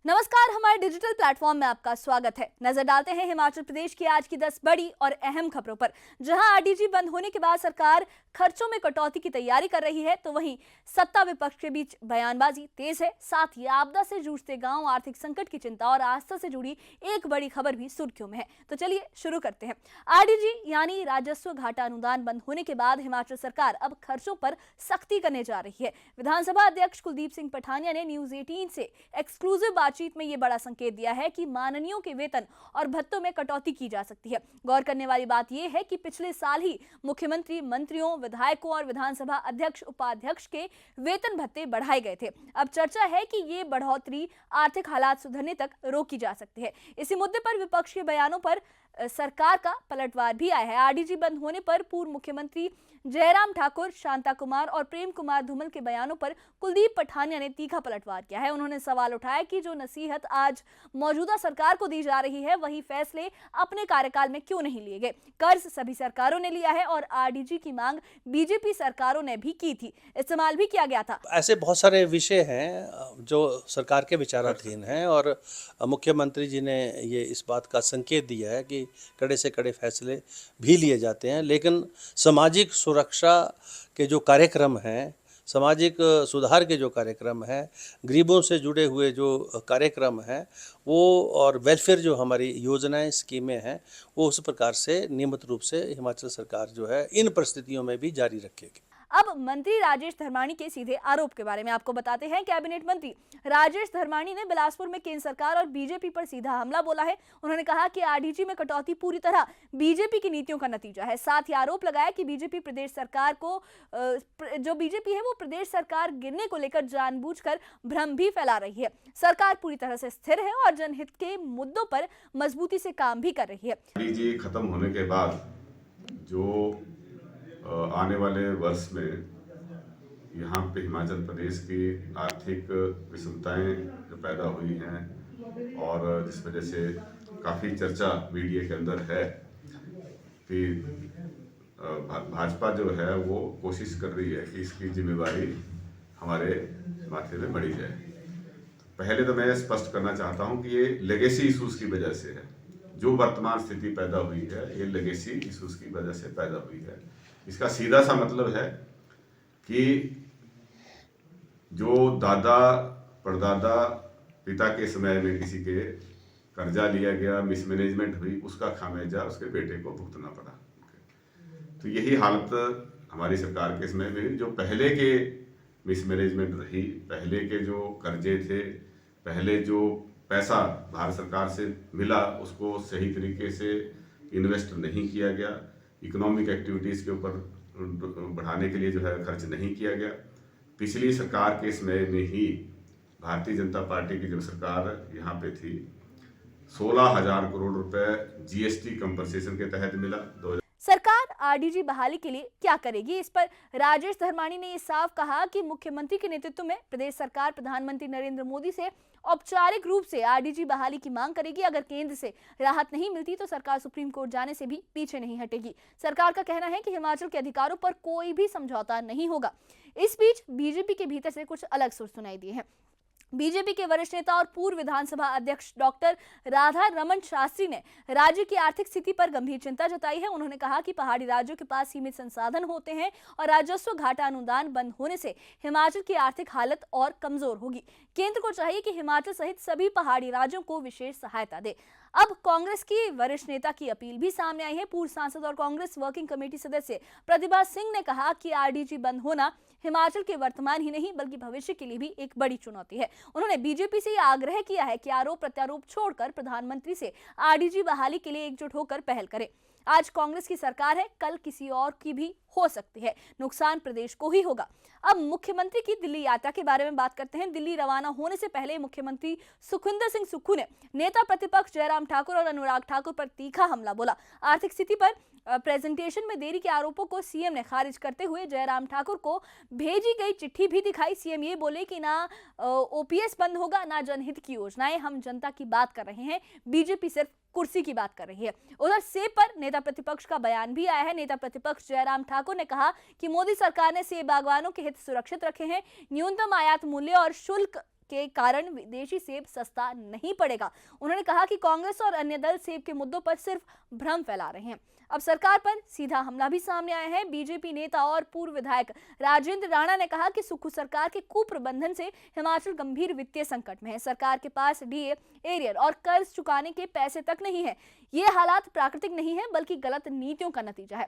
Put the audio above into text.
नमस्कार, हमारे digital platform में आपका स्वागत है। नजर डालते हैं हिमाचल प्रदेश की आज की 10 बड़ी और अहम खबरों पर। जहां आरडीजी बंद होने के बाद सरकार खर्चों में कटौती की तैयारी कर रही है, तो वहीं सत्ता विपक्ष के बीच बयानबाजी तेज है। साथ ही आपदा से जूझते गांव, आर्थिक संकट की चिंता और आस्था से जुड़ी एक बड़ी खबर भी सुर्खियों में है। तो चलिए शुरू करते हैं। आरडीजी यानी राजस्व घाटा अनुदान बंद होने के बाद हिमाचल सरकार अब खर्चों पर सख्ती करने जा रही है। विधानसभा अध्यक्ष कुलदीप सिंह पठानिया ने न्यूज 18 से एक्सक्लूसिव बातचीत में ये बड़ा संकेत दिया है कि माननीयों के वेतन और भत्तों में कटौती की जा सकती है। गौर करने वाली बात यह है कि पिछले साल ही मुख्यमंत्री, मंत्रियों, विधायकों और विधानसभा अध्यक्ष, उपाध्यक्ष के वेतन भत्ते बढ़ाए गए थे। अब चर्चा है कि ये बढ़ोतरी आर्थिक हालात सुधरने तक रोकी जा सकती है। इसी मुद्दे पर विपक्ष के बयानों पर सरकार का पलटवार भी आया है। आरडीजी बंद होने पर पूर्व मुख्यमंत्री जयराम ठाकुर, शांता कुमार और प्रेम कुमार धूमल के बयानों पर कुलदीप पठानिया ने तीखा पलटवार किया है। उन्होंने सवाल उठाया कि जो नसीहत आज मौजूदा सरकार को दी जा रही है, वही फैसले अपने कार्यकाल में क्यों नहीं लिए गए। कर्ज सभी सरकारों ने लिया है और आरडीजी की मांग बीजेपी सरकारों ने भी की थी, इस्तेमाल भी किया गया था। ऐसे बहुत सारे विषय हैं जो सरकार के विचाराधीन हैं और मुख्यमंत्री जी ने ये इस बात का संकेत दिया है कि कड़े से कड़े फैसले भी लिए जाते हैं, लेकिन सामाजिक सुरक्षा के जो कार्यक्रम हैं, सामाजिक सुधार के जो कार्यक्रम हैं, गरीबों से जुड़े हुए जो कार्यक्रम हैं, वो और वेलफेयर जो हमारी योजनाएं, स्कीमें हैं, वो उस प्रकार से नियमित रूप से हिमाचल सरकार जो है इन परिस्थितियों में भी जारी रखेगी। अब मंत्री राजेश धर्माणी के सीधे आरोप के बारे में आपको बताते हैं। कैबिनेट मंत्री राजेश धर्माणी ने बिलासपुर में केंद्र सरकार और बीजेपी पर सीधा हमला बोला है। उन्होंने कहा कि आरडीजी में कटौती पूरी तरह बीजेपी की नीतियों का नतीजा है। साथ ही आरोप लगाया कि बीजेपी प्रदेश सरकार को जो बीजेपी है वो प्रदेश सरकार गिरने को लेकर जानबूझकर भ्रम भी फैला रही है। सरकार पूरी तरह से स्थिर है और जनहित के मुद्दों पर मजबूती से काम भी कर रही है। आरडीजी खत्म होने के बाद जो आने वाले वर्ष में यहाँ पे हिमाचल प्रदेश की आर्थिक विषमताएं जो पैदा हुई हैं और जिस वजह से काफ़ी चर्चा मीडिया के अंदर है कि भाजपा जो है वो कोशिश कर रही है कि इसकी जिम्मेवारी हमारे माथे में बढ़ी जाए। पहले तो मैं स्पष्ट करना चाहता हूँ कि ये लेगेसी इशूज की वजह से है। जो वर्तमान स्थिति पैदा हुई है ये लेगेसी इशूज की वजह से पैदा हुई है। इसका सीधा सा मतलब है कि जो दादा परदादा पिता के समय में किसी के कर्जा लिया गया, मिसमैनेजमेंट हुई, उसका खामियाजा उसके बेटे को भुगतना पड़ा। तो यही हालत हमारी सरकार के समय में, जो पहले के मिसमैनेजमेंट रही, पहले के जो कर्जे थे, पहले जो पैसा भारत सरकार से मिला उसको सही तरीके से इन्वेस्ट नहीं किया गया, इकोनॉमिक एक्टिविटीज़ के ऊपर बढ़ाने के लिए जो है खर्च नहीं किया गया। पिछली सरकार के समय में ही भारतीय जनता पार्टी की जब सरकार यहाँ पे थी, 16,000 करोड़ रुपए जीएसटी कंपनसेशन के तहत मिला। सरकार आरडीजी बहाली के लिए क्या करेगी, इस पर राजेश धर्माणी ने यह साफ कहा कि मुख्यमंत्री के नेतृत्व में प्रदेश सरकार प्रधानमंत्री नरेंद्र मोदी से औपचारिक रूप से आरडीजी बहाली की मांग करेगी। अगर केंद्र से राहत नहीं मिलती तो सरकार सुप्रीम कोर्ट जाने से भी पीछे नहीं हटेगी। सरकार का कहना है कि हिमाचल के अधिकारों पर कोई भी समझौता नहीं होगा। इस बीच बीजेपी के भीतर से कुछ अलग सुर सुनाई दिए हैं। बीजेपी के वरिष्ठ नेता और पूर्व विधानसभा अध्यक्ष डॉक्टर राधा रमन शास्त्री ने राज्य की आर्थिक स्थिति पर गंभीर चिंता जताई है। उन्होंने कहा कि पहाड़ी राज्यों के पास सीमित संसाधन होते हैं और राजस्व घाटा अनुदान बंद होने से हिमाचल की आर्थिक हालत और कमजोर होगी। केंद्र को चाहिए कि हिमाचल सहित सभी पहाड़ी राज्यों को विशेष सहायता दे। अब कांग्रेस की वरिष्ठ नेता की अपील भी सामने आई है। पूर्व सांसद और कांग्रेस वर्किंग कमेटी सदस्य प्रतिभा सिंह ने कहा कि आरडीजी बंद होना हिमाचल के वर्तमान ही नहीं बल्कि भविष्य के लिए भी एक बड़ी चुनौती है। उन्होंने बीजेपी से यह आग्रह किया है कि आरोप प्रत्यारोप छोड़कर प्रधानमंत्री से आरडीजी बहाली के लिए एकजुट होकर पहल करे। आज कांग्रेस की सरकार है, कल किसी और की भी हो सकती है। नुकसान प्रदेश को ही होगा। अब मुख्यमंत्री की दिल्ली यात्रा के बारे में बात करते हैं। दिल्ली रवाना होने से पहले मुख्यमंत्री सुखविंदर सिंह सुक्खू ने नेता प्रतिपक्ष जयराम ठाकुर और अनुराग ठाकुर पर तीखा हमला बोला। आर्थिक स्थिति पर प्रेजेंटेशन में देरी के आरोपों को सीएम ने खारिज करते हुए जयराम ठाकुर को भेजी गई चिट्ठी भी दिखाई। सीएम ये बोले कि ना ओपीएस बंद होगा, ना जनहित की योजनाएं, हम जनता की बात कर रहे हैं, बीजेपी सिर्फ कुर्सी की बात कर रही है। उधर सेब पर नेता प्रतिपक्ष का बयान भी आया है। नेता प्रतिपक्ष जयराम ठाकुर ने कहा कि मोदी सरकार ने सेब बागवानों के हित सुरक्षित रखे हैं। न्यूनतम आयात मूल्य और शुल्क के कारण विदेशी सेब सस्ता नहीं पड़ेगा। उन्होंने कहा कि कांग्रेस और अन्य दल सेब के मुद्दों पर सिर्फ भ्रम फैला रहे हैं। अब सरकार पर सीधा हमला भी सामने आया है। बीजेपी नेता और पूर्व विधायक राजेंद्र राणा ने कहा कि सुक्खू सरकार के कुप्रबंधन से हिमाचल गंभीर वित्तीय संकट में है। सरकार के पास डीए, एरियर और कर्ज चुकाने के पैसे तक नहीं है। ये हालात प्राकृतिक नहीं है बल्कि गलत नीतियों का नतीजा है।